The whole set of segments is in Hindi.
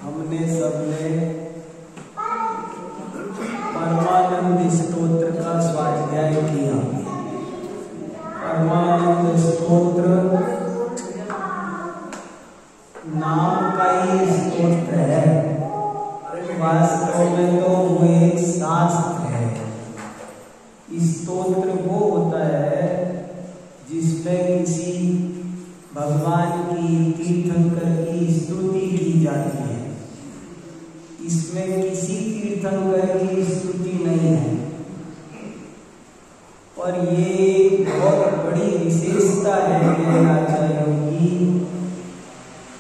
हमने सबने परमानंद स्तोत्र का स्वाध्याय किया। परमानंद स्तोत्र नाम का ही स्तोत्र है, वास्तव में तो वो एक शास्त्र है। स्तोत्र वो होता है जिसमें किसी भगवान की, तीर्थंकर की स्तुति की जाती है। इसमें किसी तीर्थंकर की स्तुति नहीं है, और ये बहुत बड़ी विशेषता है गैराचार्यों की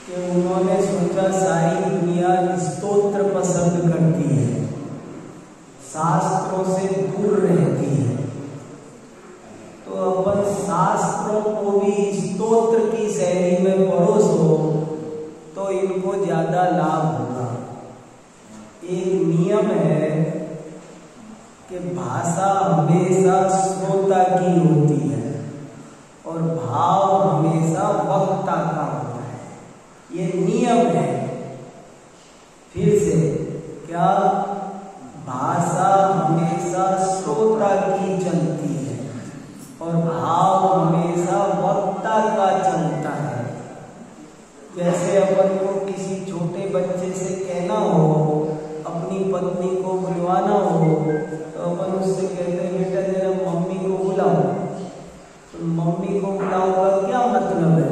कि उन्होंने सोचा सारी दुनिया स्तोत्र पसंद करती है, शास्त्रों से दूर रहती है, तो अपन शास्त्रों को भी स्तोत्र की शैली में परोसो तो इनको ज्यादा लाभ होगा। एक नियम है कि भाषा हमेशा श्रोता की होती है और भाव हमेशा वक्ता का होता है, ये नियम है। फिर से क्या, भाषा हमेशा श्रोता की चलती है और भाव हमेशा वक्ता का चलता है। जैसे अपन को किसी छोटे बच्चे से कहना हो, अपनी पत्नी को बुलवाना हो, तो अपन उससे कहते हैं बेटा जरा मम्मी को बुलाओ। तो मम्मी को बुलाओ का क्या मतलब है?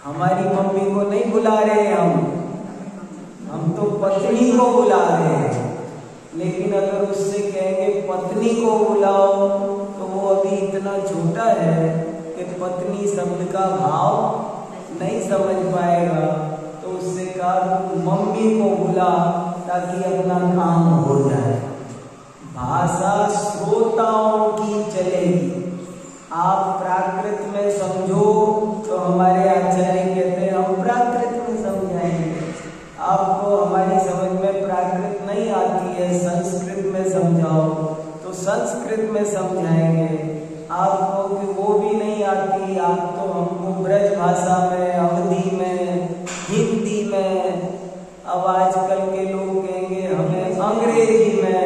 हमारी मम्मी को नहीं बुला रहे हम तो पत्नी को बुला रहे हैं। लेकिन अगर उससे कहेंगे पत्नी को बुलाओ तो वो अभी इतना छोटा है कि पत्नी शब्द का भाव नहीं समझ पाएगा, तो उससे कहा मम्मी को बुला ताकि अपना काम हो जाए। भाषा श्रोताओं की चलेगी। आप प्राकृत में समझो तो हमारे आचार्य कहते हैं हम प्राकृत में समझाएंगे। आपको हमारी समझ में प्राकृत नहीं आती है, संस्कृत में समझाओ तो संस्कृत में समझाएंगे। आपको कि वो भी नहीं आती, आप तो हमको ब्रज भाषा में, अवधी में, हिंदी में, अब आजकल के लोग कहेंगे हमें अंग्रेजी में,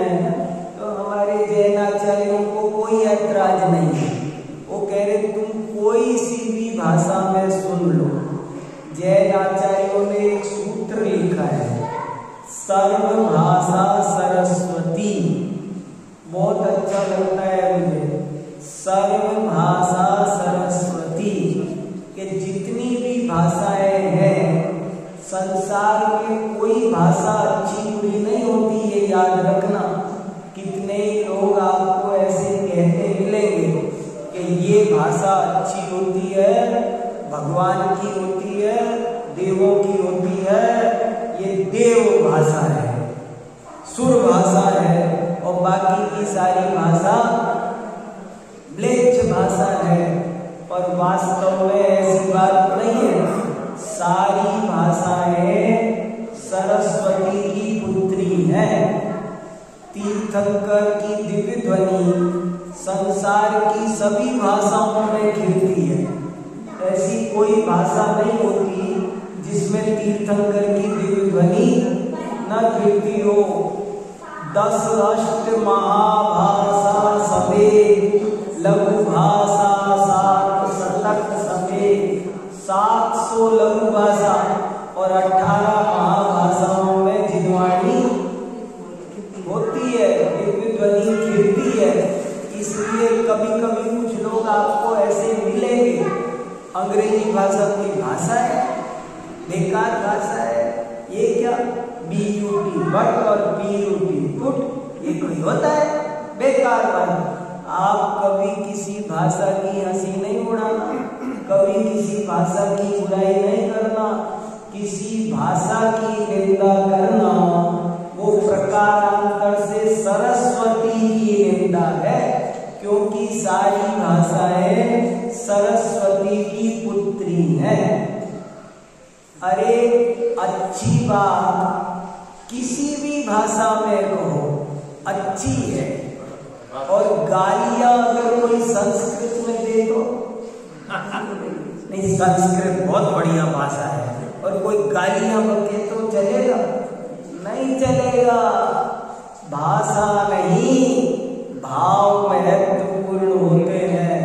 तो हमारे जैनाचार्यों को कोई ऐतराज नहीं है। वो कह रहे तुम कोई सी भी भाषा में सुन लो। जैनाचार्यों ने एक सूत्र लिखा है, सर्व भाषा सरस्वती। बहुत अच्छा लगता है मुझे, सर्व भाषा सरस्वती, कि जितनी भी भाषाएं हैं संसार में कोई भाषा अच्छी बुरी नहीं होती, ये याद रखना। कितने ही लोग आपको ऐसे कहते मिलेंगे कि ये भाषा अच्छी होती है, भगवान की होती है, देवों की होती है, ये देव भाषा है, सुर भाषा है, और बाकी की सारी भाषा म्लेच्छ भाषा है। पर वास्तव में ऐसी बात नहीं है। सारी भाषाएं सरस्वती की पुत्री हैं। तीर्थंकर की दिव्य ध्वनि संसार की सभी भाषाओं में खिलती है। ऐसी कोई भाषा नहीं होती जिसमें तीर्थंकर की दिव्य ध्वनि न खिलती हो। 10 अष्ट महाभाषा समेत, लघु भाषा 7 शतक समेत, 700 लघु भाषा और 18 महाभाषाओं में जिनवाणी होती है, दिव्य ध्वनि खिलती है। इसलिए कभी कभी कुछ लोग आपको ऐसे मिलेंगे, अंग्रेजी भाषा कोई भाषा है, बेकार भाषा है, ये क्या BUT बट और PUT पुट, ये कोई होता है? बेकार बात। आप कभी किसी भाषा की हंसी नहीं उड़ाना, कभी किसी भाषा की बुराई नहीं करना, किसी भाषा की निंदा करना वो प्रकारांतर से सरस्वती की निंदा है। क्योंकि सारी भाषाएं सरस्वती की पुत्री हैं। अरे अच्छी बात किसी भी भाषा में कहो अच्छी है, और गालियां अगर कोई संस्कृत में दे तो नहीं, संस्कृत बहुत बढ़िया भाषा है, और कोई गालियां बके तो चलेगा? नहीं चलेगा। भाषा नहीं, भाव महत्वपूर्ण होते हैं।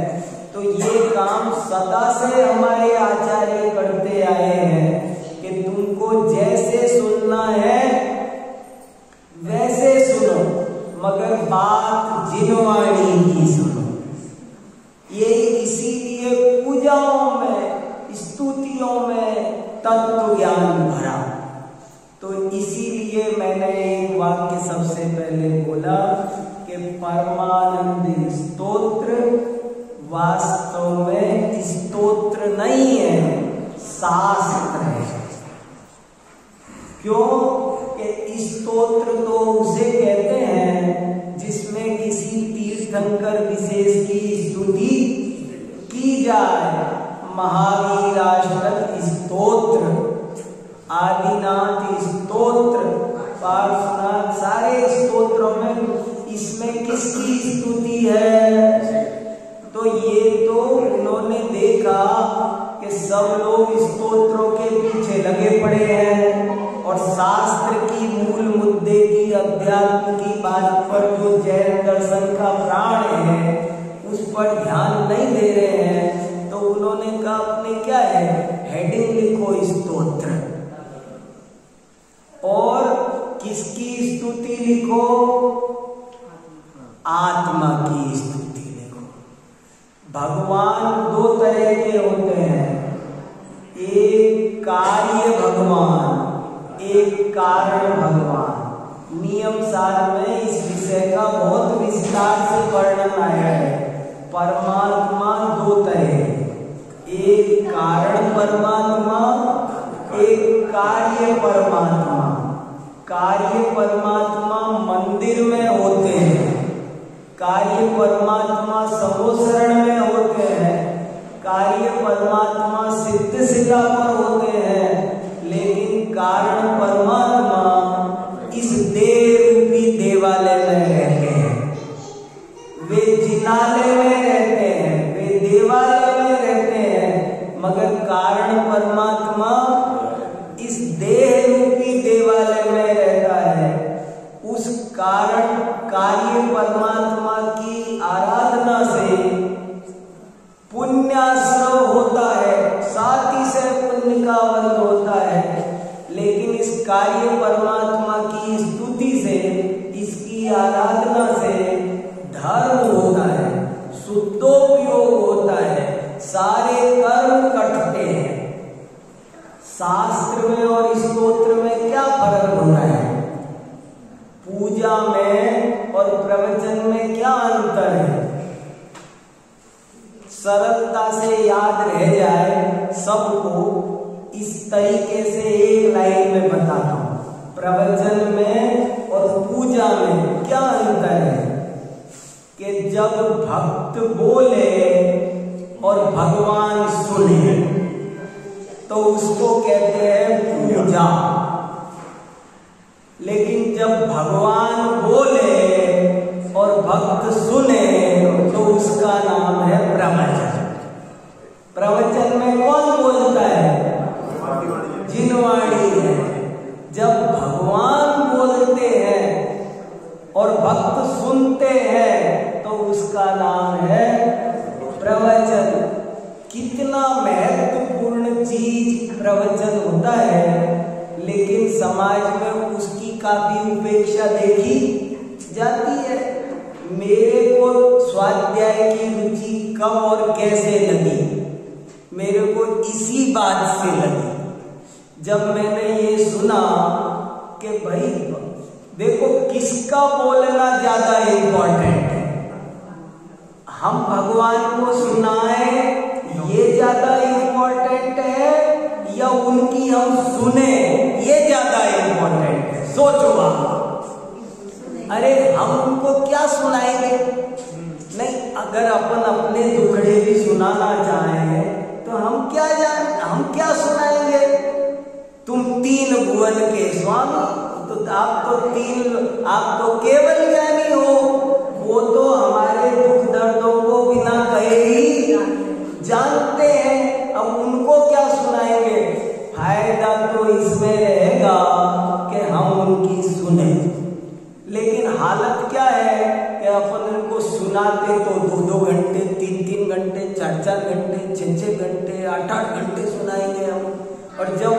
तो ये काम सदा से हमारे आचार्य करते आए हैं कि तुमको जैसे सुनना है वैसे सुनो, मगर बात जिनवाणी की सुनो। ये इसीलिए पूजाओं में, स्तुतियों में तत्व ज्ञान भरा। तो इसीलिए मैंने एक वाक्य सबसे पहले बोला कि परमानंद स्तोत्र वास्तव में स्तोत्र नहीं है, शास्त्र है। क्यों कि स्तोत्र तो उसे कहते हैं जिसमें किसी तीर्थंकर विशेष की स्तुति की जाए। महावीराष्टक स्तोत्र, आदिनाथ स्तोत्र, पार्श्वनाथ, सारे स्तोत्रों में इसमें किसकी स्तुति है? तो ये तो उन्होंने देखा कि सब लोग स्तोत्रों के पीछे लगे पड़े हैं और शास्त्र की मूल मुद्दे की, अध्यात्म की बात पर जो जैन दर्शन का प्राण है उस पर ध्यान नहीं दे रहे हैं। तो उन्होंने कहा अपने क्या है, हेडिंग लिखो स्तोत्र, और किसकी स्तुति लिखो? आत्मा की स्तुति लिखो। भगवान दो तरह के होते हैं, एक कार्य भगवान, एक कारण भगवान। नियम सार में इस विषय का बहुत विस्तार से वर्णन आया है। परमात्मा दो तरह, एक कारण परमात्मा, एक कार्य परमात्मा। कार्य परमात्मा मंदिर में होते हैं, कार्य परमात्मा समोसरण में होते हैं, कार्य परमात्मा सिद्ध शिला पर होते हैं, लेकिन कारण परमात्मा इस देह रूपी देवालय में रहते हैं। वे जिनालय में रहते हैं, वे देवालय में रहते हैं, मगर कारण परमात्मा इस देह रूपी देवालय में रहता है। उस कारण कार्य परमात्मा की आराधना से पुण्याश्रव होता है, साथ ही से पुण्य का बंध होता है। लेकिन इस कार्य परमात्मा की स्तुति से, इसकी आराधना से धर्म होता है, शुद्धोपयोग होता है, सारे कर्म कटते हैं। शास्त्र में और स्तोत्र में क्या फर्क होता है? पूजा में और प्रवचन में क्या अंतर है? सरलता से याद रह जाए सबको, इस तरीके से एक लाइन में बताता हूं। प्रवचन में और पूजा में क्या अंतर है कि जब भक्त बोले और भगवान सुने तो उसको कहते हैं पूजा, लेकिन जब भगवान बोले और भक्त सुने तो उसका नाम है प्रवचन। प्रवचन में कौन बोलता है? जिनवाणी है। जब भगवान बोलते हैं और भक्त सुनते हैं तो उसका नाम है प्रवचन। कितना महत्वपूर्ण चीज प्रवचन होता है, लेकिन समाज में उसकी काफी उपेक्षा देखी जाती है। मेरे को स्वाध्याय की रुचि कब और कैसे लगी? मेरे को इसी बात से लगी जब मैंने ये सुना कि भाई देखो किसका बोलना ज्यादा इम्पोर्टेंट है, हम भगवान को सुनाएं ये ज्यादा इम्पोर्टेंट है या उनकी हम सुने ये ज्यादा इम्पोर्टेंट है? सोचो आप। अरे हम उनको क्या सुनाएंगे? नहीं, अगर अपन अपने दुखड़े भी सुनाना चाहें तो हम क्या सुनाएंगे? तुम तीन भुवन के स्वामी, तो आप तो केवल ज्ञानी हो। वो तो हमारे दुख दर्दों को बिना कहे ही जानते हैं, अब उनको क्या सुनाएंगे? फायदा तो इसमें रहेगा कि हम उनकी सुने, लेकिन हालत क्या है कि अपन उनको सुनाते तो 2-2 घंटे, 3-3 घंटे, 4-4 घंटे, 6-6 घंटे, 8-8 घंटे सुनाएंगे हम। और जब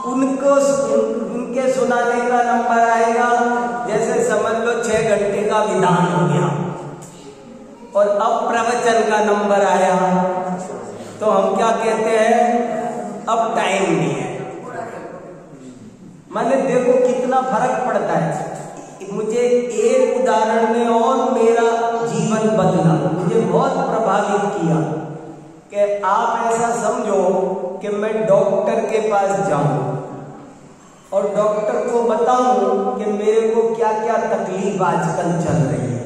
उनके सुनाने का नंबर आएगा, जैसे समझ लो 6 घंटे का विधान हो गया और अब प्रवचन का नंबर आया, तो हम क्या कहते हैं? अब टाइम नहीं है। मैंने देखो कितना फर्क पड़ता है। मुझे एक उदाहरण में और मेरा जीवन बदला, मुझे बहुत प्रभावित किया कि आप ऐसा समझो कि मैं डॉक्टर के पास जाऊं और डॉक्टर को बताऊं कि मेरे को क्या क्या तकलीफ आजकल चल रही है।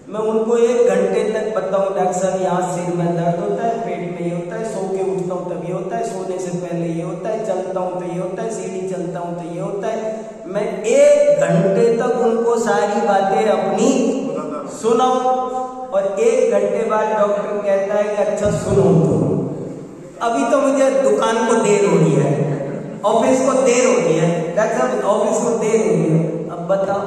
मैं उनको 1 घंटे तक बताऊं, डॉक्टर साहब यहाँ सिर में दर्द होता है, पेट में ये होता है, सो के उठता हूँ तब ये होता है, सोने से पहले ये होता है, चलता हूँ तो ये होता है, सीढ़ी चलता हूँ तो ये होता है। मैं 1 घंटे तक उनको सारी बातें अपनी सुनाऊं और 1 घंटे बाद डॉक्टर कहता है कि अच्छा सुनो, तो अभी तो मुझे दुकान को देर हो रही है, ऑफिस को देर हो रही है, डॉक्टर साहब ऑफिस को देर हो रही है, अब बताओ।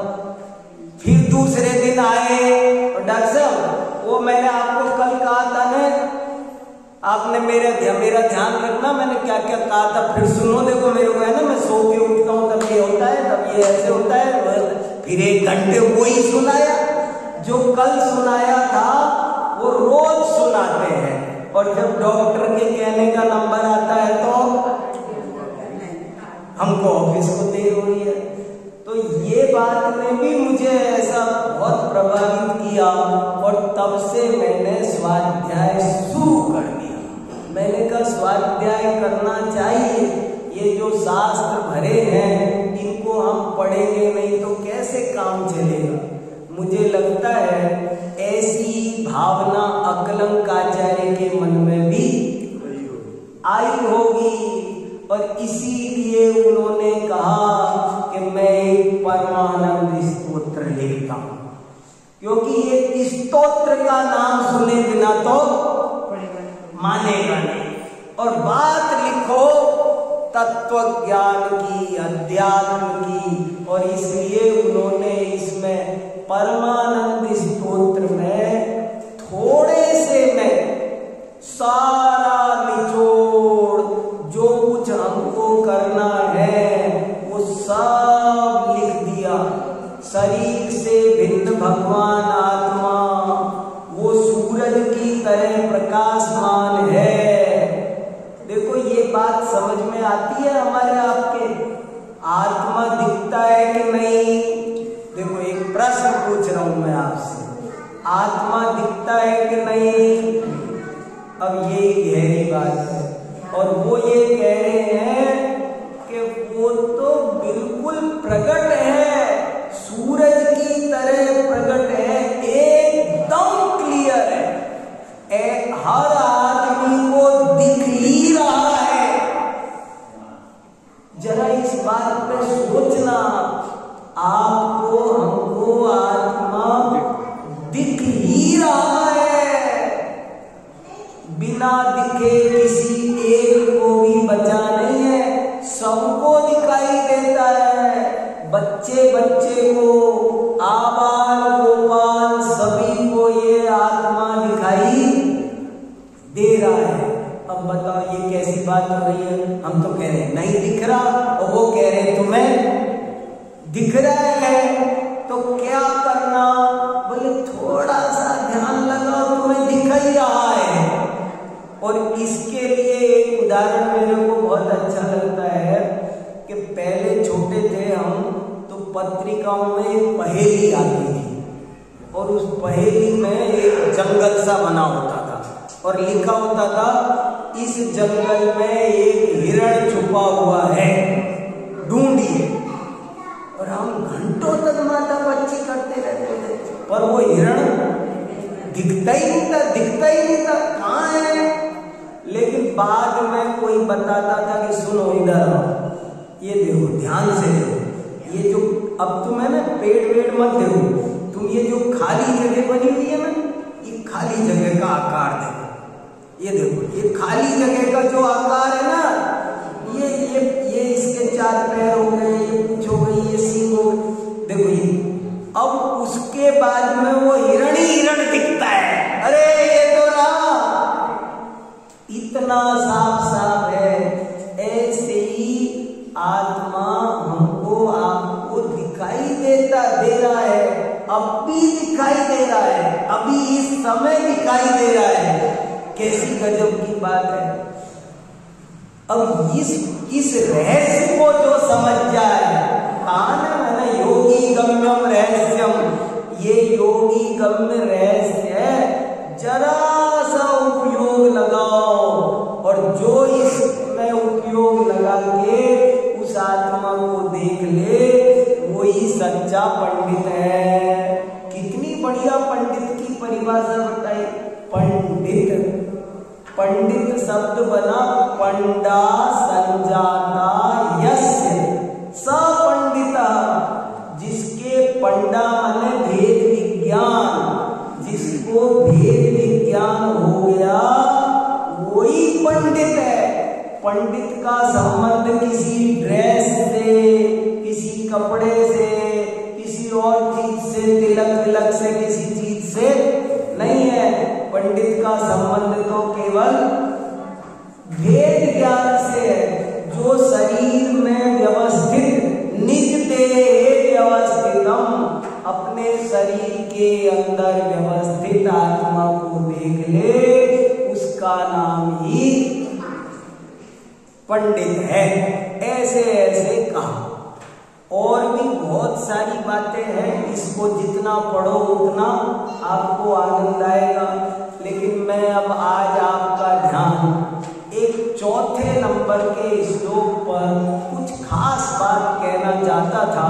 फिर दूसरे दिन आए और डॉक्टर साहब वो मैंने आपको कल कहा था ना, आपने मेरा ध्यान रखना, मैंने क्या क्या कहा था, फिर सुनो। देखो मेरे को है ना, मैं सो के उठता हूँ तब ये होता है, तब ये ऐसे होता है। फिर 1 घंटे वही सुनाया जो कल सुनाया था, वो रोज सुनाते हैं। और जब डॉक्टर के कहने का नंबर आता है तो हमको ऑफिस को देर हो रही है। तो ये बात ने भी मुझे ऐसा बहुत प्रभावित किया और तब से मैंने स्वाध्याय शुरू कर दिया। मैंने कहा स्वाध्याय करना चाहिए, ये जो शास्त्र भरे हैं इनको हम पढ़ेंगे नहीं तो कैसे काम चलेगा। मुझे लगता है ऐसी भावना अकलंकाचार्य के मन में भी आई होगी और इसीलिए उन्होंने कहा कि मैं एक परमानंद स्तोत्र लिखता हूं, क्योंकि ये स्तोत्र का नाम सुने बिना तो मानेगा नहीं। और बात लिखो तत्व ज्ञान की, अध्यात्म की, और इसलिए उन्होंने इसमें परमानंद स्तोत्र में थोड़े से में सारा निचोड़ जो कुछ हमको करना है वो सब लिख दिया। शरीर से भिन्न भगवान आत्मा वो सूरज की तरह प्रकाशमान है। देखो ये बात समझ में आती है हमारे आपके? आत्मा दिखता है कि नहीं? देखो एक प्रश्न पूछ रहा हूं मैं आपसे, आत्मा दिखता है कि नहीं? अब ये गहरी बात है। और वो ये कह रहे हैं कि वो तो बिल्कुल प्रकट है, सूरज की तरह प्रकट है, एकदम क्लियर है, हर आदमी को दिख ही रहा है। जरा इस बात पे सोचना, आपको हमको आत्मा दिख ही रहा है, बिना दिखे किसी एक को भी बचा नहीं है, सबको दिखाई देता है। बच्चे बच्चे को, आबाल गोपाल सभी को ये आत्मा दिखाई दे रहा है। अब बताओ ये कैसी बात हो रही है? हम तो कह रहे हैं नहीं दिख रहा और वो कह रहे हैं तुम्हें दिख रहा है, तो क्या करना? बोले थोड़ा सा ध्यान लगाओ, तुम्हें दिख ही रहा है। और इसके लिए एक उदाहरण मेरे को बहुत अच्छा लगता है कि पहले छोटे थे हम तो पत्रिकाओं में एक पहेली आती थी और उस पहेली में एक जंगल सा बना होता था और लिखा होता था इस जंगल में एक हिरण छुपा हुआ है, ढूंढिए। और हम घंटों तक माता बच्ची करते रहते थे पर वो हिरण दिखता ही नहीं था कहाँ है। लेकिन बाद में कोई बताता था कि सुनो इधर आओ, ये देखो ध्यान से देखो, ये जो अब तुम्हें ना पेड़ वेड़ मत देखो, तुम ये जो खाली जगह बनी हुई है ना, ये खाली जगह का आकार देखो, ये देखो ये खाली जगह का जो आकार है ना, ये इसके 4 पैर हो गए, ये पूंछ हो गई, ये सींग हो गई, देखो ये। अब उसके बाद में वो हिरण ही हिरण दिखता है, अरे ये तो रहा, इतना साफ है। ऐसे ही आत्मा हमको आपको दिखाई दे रहा है, अब भी दिखाई दे रहा है, अभी इस समय दिखाई दे रहा है। कैसी गजब की बात है। अब इस रहस्य को जो समझ जाए, कहा ना योगी गम्यम रहस्यम, ये योगी गम्य रहस्य है, जरा सा उपयोग लगाओ, और जो इसमें उपयोग लगा के उस आत्मा को देख ले, वही सच्चा पंडित है। कितनी बढ़िया पंडित की परिभाषा बताई। पंडित शब्द बना पंडा संजाता यस्य स पंडिता, जिसके पंडा माने भेद विज्ञान, जिसको भेद विज्ञान हो गया वही पंडित है। पंडित का संबंध किसी ड्रेस से, किसी कपड़े से, किसी और चीज से, तिलक विलक से, किसी चीज से नहीं है। पंडित का संबंध तो केवल भेद ज्ञान से है, जो शरीर में व्यवस्थित निज देहे व्यवस्थितम, अपने शरीर के अंदर व्यवस्थित आत्मा को देख ले, उसका नाम ही पंडित है। ऐसे ऐसे कहा। और भी बहुत सारी बातें हैं, इसको जितना पढ़ो उतना आपको आनंद आएगा। लेकिन मैं अब आज आपका ध्यान एक चौथे नंबर के श्लोक पर कुछ खास बात कहना चाहता था,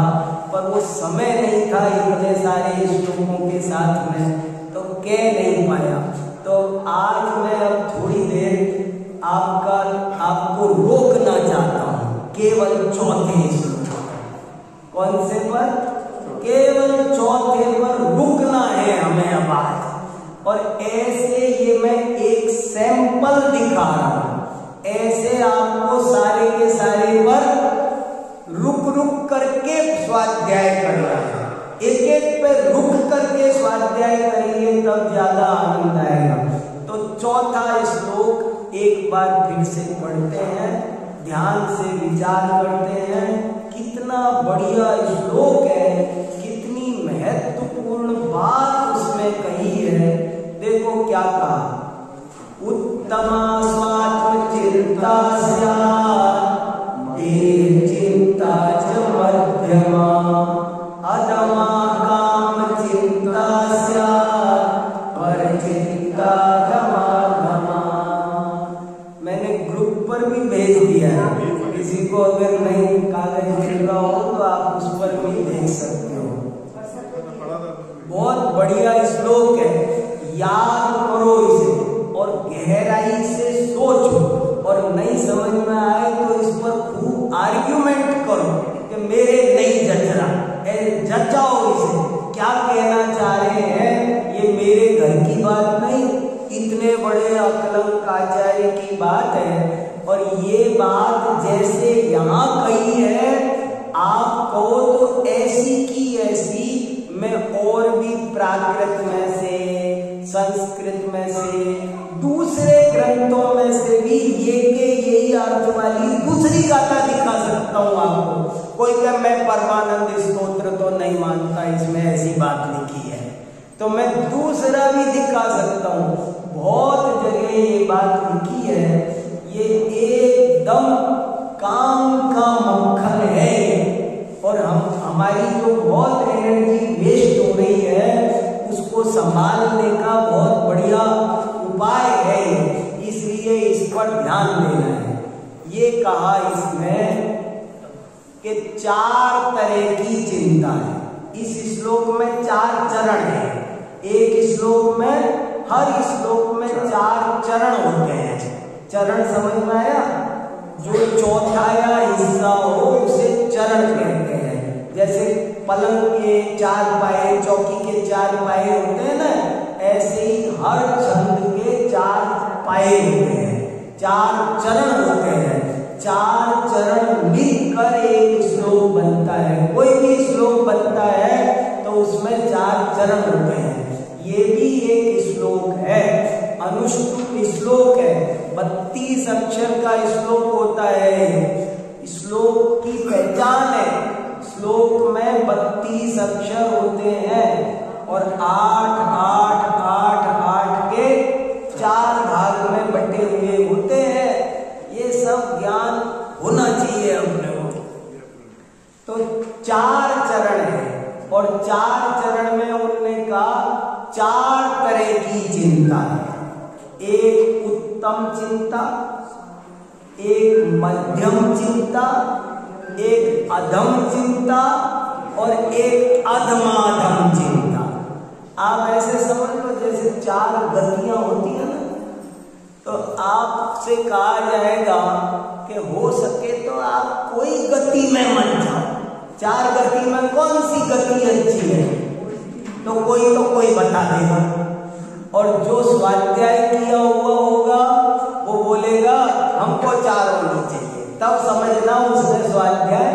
पर वो समय नहीं था इतने सारे श्लोकों के साथ में, तो कह नहीं पाया। तो आज मैं अब थोड़ी देर आपको रोकना चाहता हूँ केवल चौथे श्लोक। कौन से पर? केवल चौथे पर रुकना है हमें अब आज। और ऐसे ये मैं एक सैंपल दिखा रहा हूं, ऐसे आपको सारे के सारे पर रुक करके स्वाध्याय करना है। एक एक पे रुक करके स्वाध्याय करेंगे तब ज्यादा आनंद आएगा। तो चौथा श्लोक एक बार फिर से पढ़ते हैं, ध्यान से विचार करते हैं। कितना बढ़िया श्लोक है, कितनी महत्वपूर्ण बात उसमें कही है। देखो क्या कहा, उत्तमा स्वात्म चिंता देह चिंता च मध्यमा, अधमा काम चिंता पर चिंता धमा। मैंने ग्रुप पर भी भेज दिया है, किसी को अगर नहीं कागज मिल रहा हो तो आप उस पर भी देख सकते हो। बहुत बढ़िया श्लोक है, याद करो इसे और गहराई से सोचो, और नहीं समझ में आए तो इस पर खूब आर्ग्यूमेंट करो कि मेरे नहीं जच रहा, जचाओ इसे। क्या कहना चाह रहे हैं, ये मेरे घर की बात नहीं, इतने बड़े अकलंक आचार्य की बात है। और ये बात जैसे यहाँ कही है, आप कहो तो ऐसी की ऐसी मैं और भी प्राकृत में से, संस्कृत में से, दूसरे ग्रंथों में से भी ये के यही अर्थ वाली दूसरी गाथा दिखा सकता हूँ आपको। कोई कहे मैं परमानंद स्तोत्र तो नहीं मानता, इसमें ऐसी बात लिखी है, तो मैं दूसरा भी दिखा सकता हूँ। बहुत जगह ये बात लिखी है, ये एकदम काम का मक्खन है। और हमारी जो बहुत एनर्जी वेस्ट हो रही है, उसको संभालने का बहुत बढ़िया उपाय है, इसलिए इस पर ध्यान देना है। ये कहा इसमें कि 4 तरह की चिंता है। इस श्लोक में 4 चरण है। एक श्लोक में, हर श्लोक में 4 चरण होते हैं। चरण समझ में आया? जो चौथाया हिस्सा हो उसे चरण कहते हैं। जैसे पलंग के 4 पाए, चौकी के 4 पाए होते हैं ना, ऐसे ही हर छंद के 4 पाए होते हैं, 4 चरण होते हैं। 4 चरण मिलकर एक श्लोक बनता है। कोई भी श्लोक बनता है तो उसमें 4 चरण होते हैं। ये भी एक श्लोक है, अनुष्टुप श्लोक है, 32 अक्षर का श्लोक होता है। श्लोक की पहचान है, श्लोक में 32 अक्षर होते हैं और 8 8 8 8 के 4 भाग में बटे हुए होते हैं। ये सब ज्ञान होना चाहिए अपने को। तो 4 चरण है और 4 चरण में उन्होंने कहा 4 तरह की चिंता है। एक उत्तम चिंता, एक मध्यम चिंता, एक अधम चिंता और एक अधमाधम चिंता। आप ऐसे समझ लो जैसे 4 गतियां होती है ना, तो आपसे कहा जाएगा कि हो सके तो आप कोई गति में मत जाओ। 4 गति में कौन सी गति अच्छी है, तो कोई बता देगा। और जो स्वाध्याय किया हुआ होगा वो बोलेगा हमको 4 होनी चाहिए, तब समझना उसने स्वाध्याय।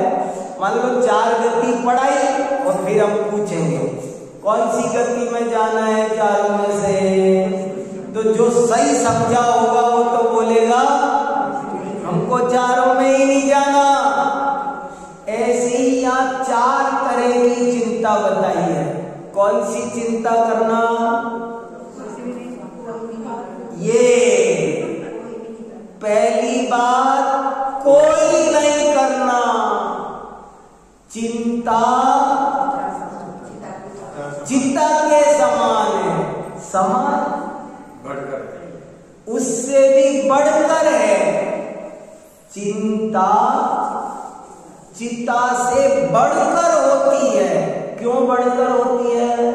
मान लो 4 गति पढ़ाई और फिर हम पूछेंगे कौन सी गति में जाना है 4 में से, तो जो सही समझा होगा वो तो बोलेगा हमको 4 में ही नहीं जाना। ऐसे ही यहाँ 4 तरह की चिंता बताई है। कौन सी चिंता करना? ये पहली बात, कोई नहीं करना। चिंता चिता के समान है, समान बढ़कर, उससे भी बढ़कर है। चिंता चिता से बढ़कर होती है। क्यों बढ़कर होती है?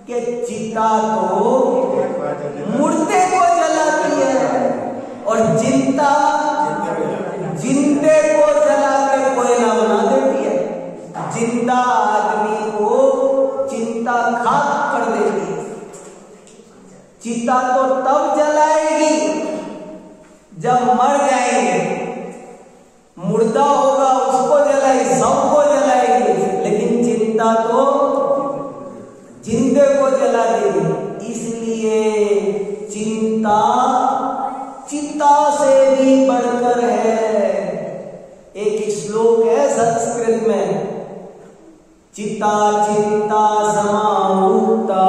कि चिता तो मुर्दे को जलाती है और चिंता जिंदे को जला के कोयला बना देती है। जिंदा आदमी को चिंता खाक कर देती है। चिता तो तब जलाएगी जब मर जाएंगे, मुर्दा होगा उसको जलाएगी, सबको जलाएगी, लेकिन चिंता तो जिंदे को जला देगी। इसलिए चिंता चिता से भी बढ़कर है। एक श्लोक है संस्कृत में, चिता चिंता समाहुता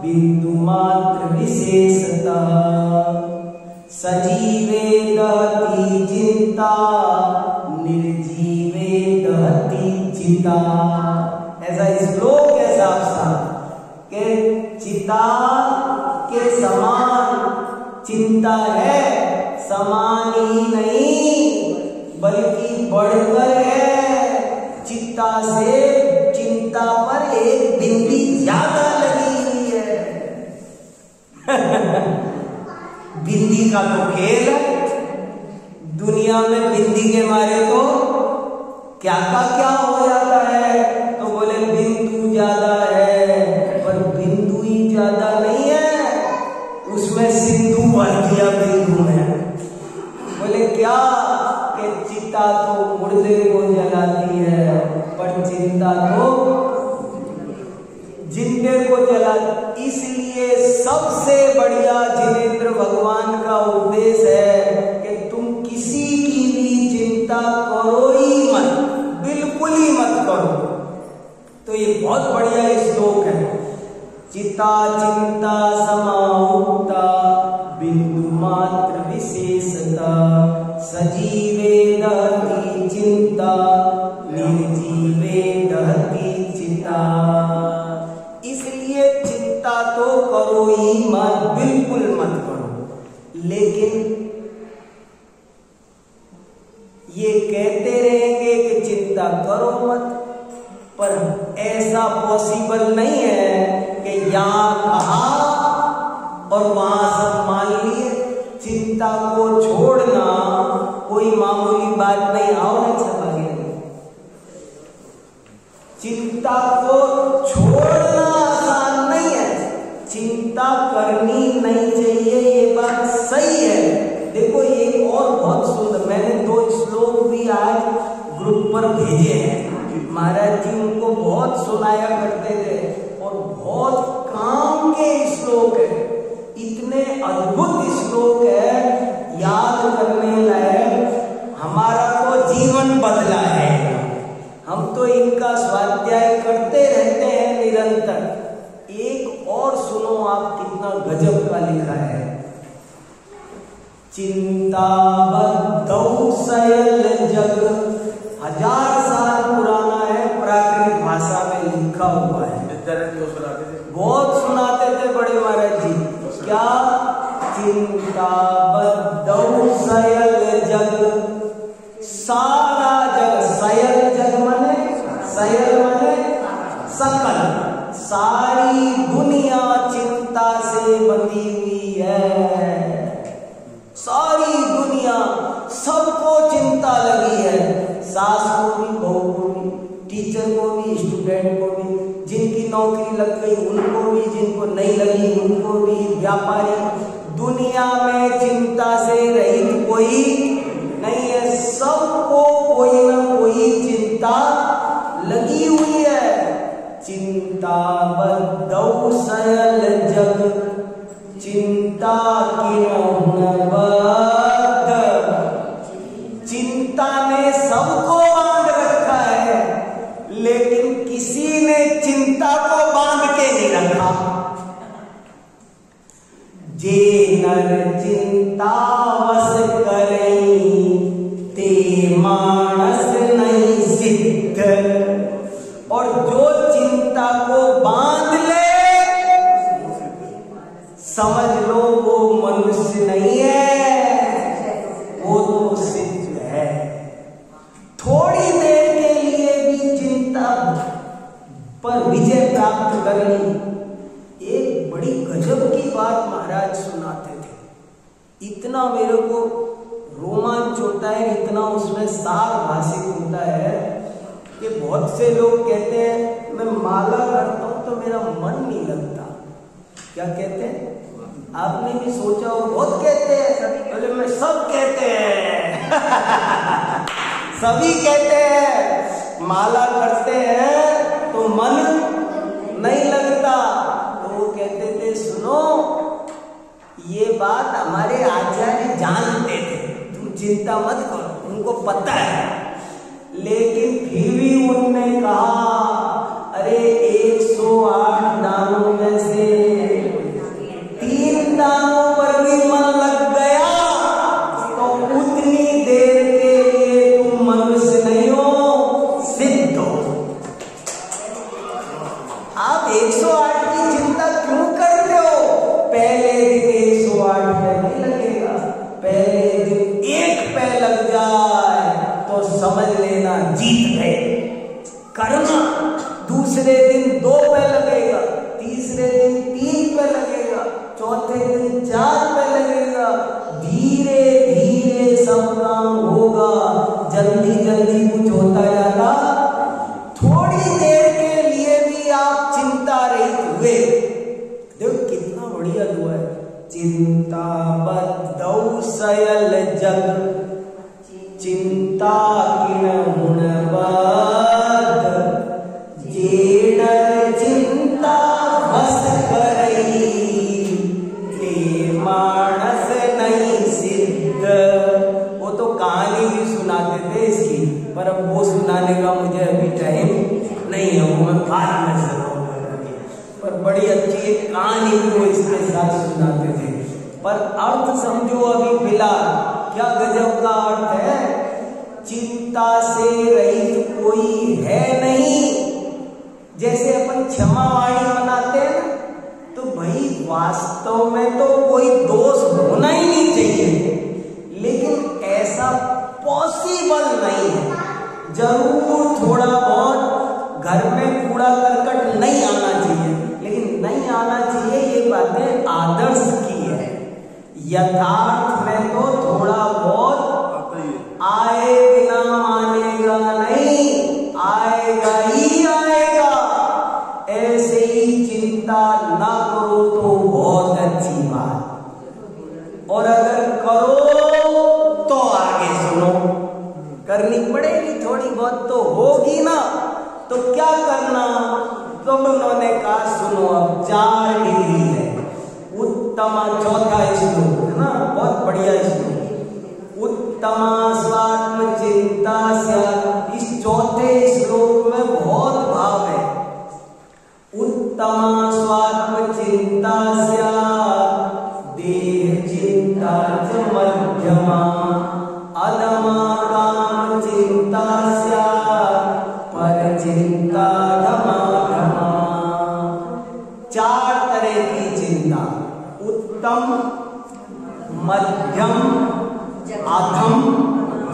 बिंदु मात्र विशेषता, सजीवे दहती चिंता निर्जीवे दहती चिता। ऐसा श्लोक है साफ साफ कि चिता के समान चिंता है, समान ही नहीं बल्कि बढ़कर है। चिता से चिंता पर एक बिंदी ज्यादा लगी हुई है। बिंदी का तो खेल है, दुनिया में बिंदी के मारे तो क्या का क्या हो जाता है। तो बोले बिंदु ज्यादा है, पर बिंदु ही ज्यादा नहीं है, उसमें सिंधु भर दिया बिंदु में। बोले क्या कि चिता तो मुर्दे को जलाती है, पर चिंता तो जिंदे को जला। इसलिए सबसे बढ़िया जिनेंद्र भगवान का उपदेश है कि तुम किसी की भी चिंता करो ही मत, बिल्कुल ही मत करो। तो ये बहुत बढ़िया श्लोक है। चिता चिंता समाहुता बिंदु मात्र विशेषता, सजीवे दहती चिंता निर्जीवे दहती चिता। इसलिए चिंता तो करो ही मत, बिल्कुल मत करो। लेकिन ये कहते रहेंगे कि चिंता करो मत, पर ऐसा पॉसिबल नहीं है कि यहाँ कहा और वहां सब मान लिए। चिंता को छोड़ना कोई मामूली बात नहीं। आओ ना सब आगे। चिंता को छोड़ना आसान नहीं है, चिंता करनी नहीं चाहिए, ये बात सही है। देखो एक और बहुत सुंदर, मैंने 2 श्लोक भी आज ग्रुप पर भेजे हैं। महाराज जी उनको बहुत सुनाया करते थे और बहुत काम के श्लोक है, इतने अद्भुत श्लोक है, याद करने लायक। हमारा तो जीवन बदला है, हम तो इनका स्वाध्याय करते रहते हैं निरंतर। एक और सुनो आप, कितना गजब का लिखा है। चिंता बद्धौ सयल जग, 1000 साल पुराना है, प्राकृत भाषा में लिखा हुआ है। बहुत सुनाते थे बड़े महाराज जी। क्या? चिंता बद्धौ सयल जग, सारा जग, सयल जग माने, सयल माने सकल, सारी दुनिया चिंता से बंधी हुई है। सारी दुनिया, सबको चिंता लगी है, सास को भी, बहू को भी, टीचर को भी, स्टूडेंट को भी, जिनकी नौकरी लग गई उनको भी, जिनको नहीं लगी उनको भी, व्यापारी। दुनिया में चिंता से रहित कोई नहीं है, सबको कोई ना कोई चिंता लगी हुई है। चिंता बद्धौ सयल जग, चिंता किन्हु न बद्ध, चिंता ने सबको बांध रखा है, लेकिन किसी ने चिंता को बांध के नहीं रखा। जे नर चिंता वस करई, ते मानस नहीं सिद्ध। और जो चिंता को बांध ले, समझ लो वो मनुष्य नहीं है, वो तो सिद्ध है। थोड़ी देर के लिए भी चिंता पर विजय प्राप्त करनी। एक बड़ी गजब की बात महाराज सुनाते थे, इतना मेरे को रोमांच होता है, इतना उसमें सार भाषिक होता है कि बहुत से लोग कहते हैं मैं माला करता हूं तो मेरा मन नहीं लगता। क्या कहते हैं? आपने भी सोचा हो, बहुत कहते हैं, बोले मैं सब कहते हैं सभी कहते हैं माला करते हैं तो मन नहीं लगता। तो वो कहते थे सुनो, ये बात हमारे आचार्य जानते थे, तुम चिंता मत करो, उनको पता है। लेकिन फिर भी उन्होंने कहा अरे 108 दानों में से 3 दानों पर भी मन लग गया तो उतनी देर के लिए तुम मनुष्य नहीं हो, सिद्ध हो। आप 108 की चिंता क्यों करते हो? पहले दिन 108 पे नहीं लगेगा, पहले दिन 1 पे लग जाए तो समझ लेना जीत गए। करना दूसरे दिन 2 पे लगेगा, तीसरे दिन 3 पे लगेगा, चौथे दिन 4 पे लगेगा। धीरे धीरे सब काम होगा, जल्दी जल्दी कुछ होता जाता। थोड़ी देर के लिए भी आप चिंता रहित हुए। देखो कितना बढ़िया दुआ है। चिंता बद्धौ सयल जग, चिंता किन्हु न बद्ध, जे नर चिंता वस करई, ते मानस नहीं सिद्ध। वो तो कहानी भी सुनाते थे इसकी, पर अब वो सुनाने का मुझे अभी टाइम नहीं है, वो मैं बाद में सुनाऊंगा। पर बड़ी अच्छी एक कहानी भी वो इसके साथ सुनाते थे। पर अर्थ समझो अभी फिलहाल, क्या गजब का अर्थ है। चिंता से रहित कोई है नहीं। जैसे अपन क्षमावाणी मनाते हैं तो भाई वास्तव में तो कोई दोष होना ही नहीं चाहिए, लेकिन ऐसा पॉसिबल नहीं है। जरूर थोड़ा बहुत घर में कूड़ा करकट नहीं आना चाहिए, लेकिन नहीं यथार्थ में तो थोड़ा बहुत आए बिना मानेगा नहीं, आएगा ही आएगा। ऐसे ही चिंता ना करो तो बहुत अच्छी बात, और अगर करो तो आगे सुनो, करनी पड़ेगी थोड़ी बहुत तो होगी ना। तो क्या करना, तो उन्होंने कहा सुनो, अब 4 डिग्री है। उत्तमा, चौथा श्लोक है ना, बहुत बढ़िया श्लोक। उत्तमा स्वात्म चिंता से, इस चौथे श्लोक में बहुत भाव है। उत्तमा स्वात्म चिंता से देह चिंता च मध्यमा, अधमा काम चिंता से पर चिंता धमा धमा। 4 तरह की चिंता, उत्तम, मध्यम, अधम,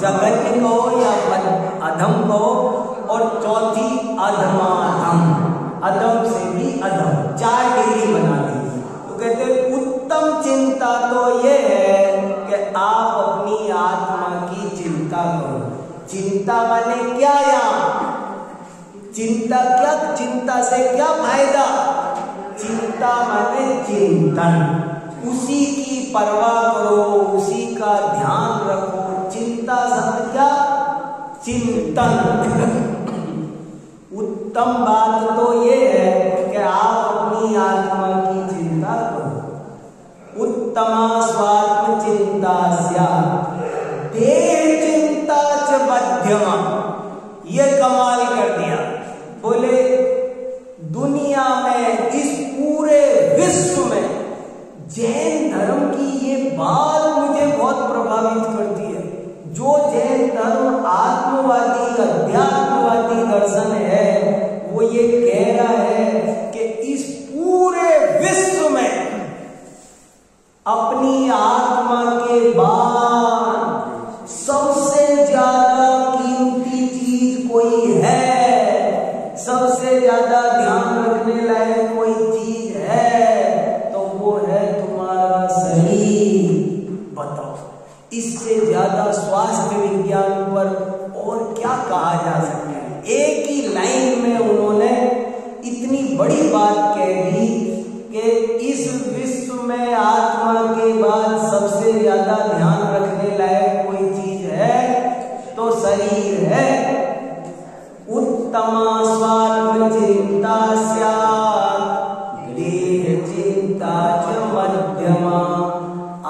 जघन्य कहो या अधम कहो, और चौथी अधमाधम, अधम से भी अधम। 4 डिग्री बना दी। तो कहते हैं उत्तम चिंता तो ये है कि आप अपनी आत्मा की चिंता करो। चिंता माने क्या, यहाँ चिंता क्या, चिंता से क्या फायदा? चिंता माने चिंतन, उसी की परवाह करो, उसी का ध्यान रखो। चिंता शब्द क्या, चिंतन। उत्तम बात तो ये है कि आप अपनी आत्मा की चिंता करो। उत्तमा स्वात्म चिंता स्यात् देह चिंता च मध्यमा। ये कमाल कर दिया। बोले दुनिया में, इस पूरे विश्व में जैन धर्म की ये बात मुझे बहुत प्रभावित करती है। जो जैन धर्म आत्मवादी, अध्यात्मवादी दर्शन है, वो ये कह रहा है कि इस पूरे विश्व में अपनी आत्मा के बाद सबसे ज्यादा कीमती चीज कोई है, सबसे ज्यादा ध्यान रखने लायक कोई चीज है, तो वो है तुम्हारा शरीर। बताओ, इससे ज्यादा स्वास्थ्य विज्ञान पर और क्या कहा जा सकता है? एक ही लाइन में उन्होंने इतनी बड़ी बात कह दी कि इस विश्व में आत्मा के बाद सबसे ज्यादा ध्यान रखने लायक कोई चीज है तो शरीर है। उत्तमा स्वात्म चिंता स्यात् देह चिंता च मध्यमा,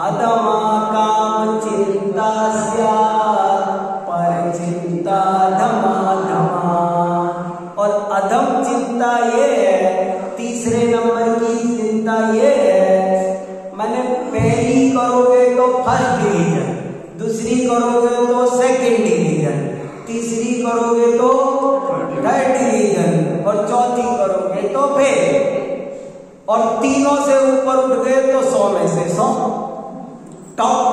अधमा काम चिंता स्यात् पर चिंता धमा धमा। और अधम चिंता ये है, तीसरे नंबर की चिंता ये है, मैंने पहली करोगे तो फर्स्ट डिवीजन, दूसरी करोगे तो सेकंड डिवीजन, तीसरी करोगे तो थर्ड डिवीजन, और चौथी करोगे तो फेल, और तीनों से ऊपर उठ गए तो 100 में से 100 टॉप।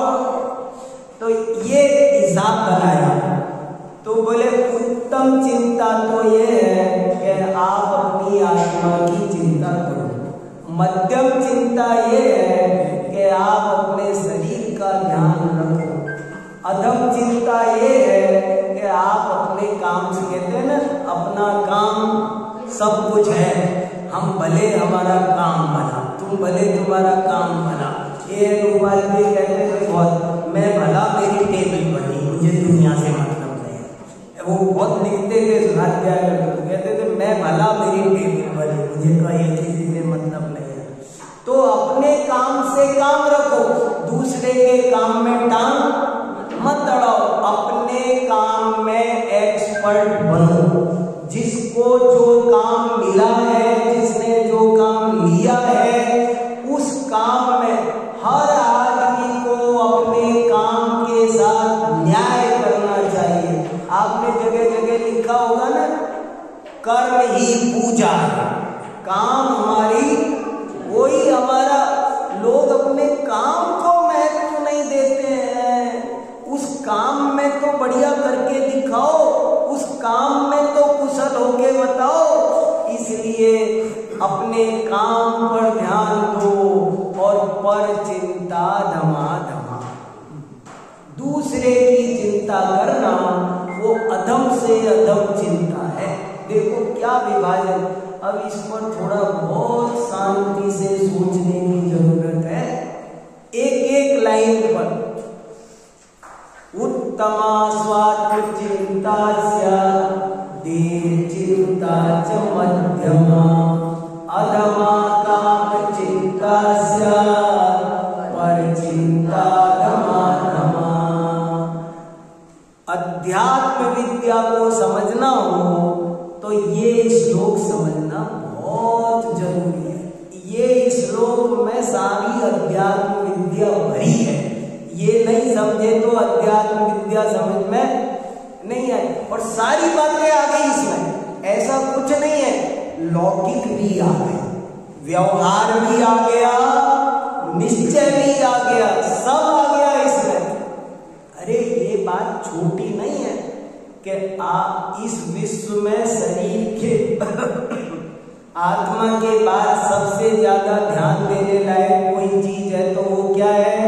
तो ये हिसाब बनाया। तो बोले उत्तम चिंता तो ये है कि आप अपनी आत्मा की चिंता करो। मध्यम चिंता ये है कि आप अपने शरीर का ध्यान रखो। अधम चिंता ये है कि आप अपने काम से, कहते हैं ना, अपना काम सब कुछ है, हम भले हमारा काम बना, तुम भले तुम्हारा काम बना। ये गोपाल जी कहते थे बहुत, मैं भला मेरी टेबल बनी, मुझे दुनिया से मतलब नहीं। वो बहुत लिखते थे, सुनाते कहते थे मैं भला मेरी टेबल बनी, मुझे कहीं किसी से मतलब नहीं है। तो अपने काम से काम रखो, दूसरे के काम में टांग मत अड़ाओ। अपने काम में एक्सपर्ट बनो। जिसको जो काम मिला है, जिसने जो काम लिया है, उस काम में हर आदमी को अपने काम के साथ न्याय करना चाहिए। आपने जगह जगह लिखा होगा ना, कर्म ही पूजा है। काम हमारी, वही हमारा। लोग अपने काम को महत्व नहीं देते हैं। उस काम में तो बढ़िया करके दिखाओ, उस काम में तो कुशल होके बताओ। इसलिए अपने काम पर ध्यान दो और पर चिंता धमा सबसे अधम चिंता है। देखो क्या विभाजन। अब इस पर थोड़ा बहुत शांति से सोचने की जरूरत है। एक एक लाइन पर उत्तमा स्वात्म चिंता देह चिंता च मध्यमा अधमा काम चिंता पर चिंता धमा। अध्यात्म विद्या को समझना हो तो ये श्लोक समझना बहुत जरूरी है। ये श्लोक में सारी अध्यात्म विद्या भरी है। ये नहीं समझे तो अध्यात्म विद्या समझ में नहीं आई। और सारी बातें आ गई इसमें, ऐसा कुछ नहीं है। लौकिक भी आ गया, व्यवहार भी आ गया, निश्चय भी आ गया, सब आ गया इसमें। अरे ये बात छोटी नहीं है कि आप इस विश्व में शरीर के आत्मा के बाद सबसे ज्यादा ध्यान देने लायक कोई चीज है तो वो क्या है?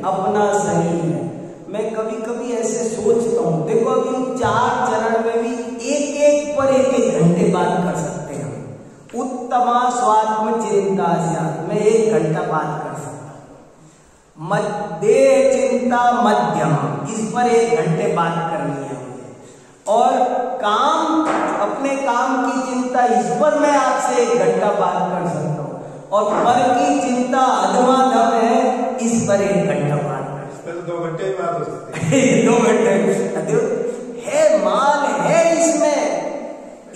अपना शरीर है। मैं कभी कभी ऐसे सोचता हूँ, देखो अभी 4 चरण में भी एक एक पर एक एक घंटे बात कर सकते हैं। उत्तमा स्वात्म चिंता में 1 घंटा बात कर सकता हूँ। देह चिंता मध्यम, इस पर 1 घंटे बात करनी है मुझे। और काम, अपने काम की चिंता, इस पर मैं आपसे 1 घंटा बात कर सकता हूँ। और पर की चिंता अधमाधम है, इस पर 1 घंटा बात कर सकता हूँ। 2 घंटे बात हो सकती है। 2 घंटे है, माल है इसमें।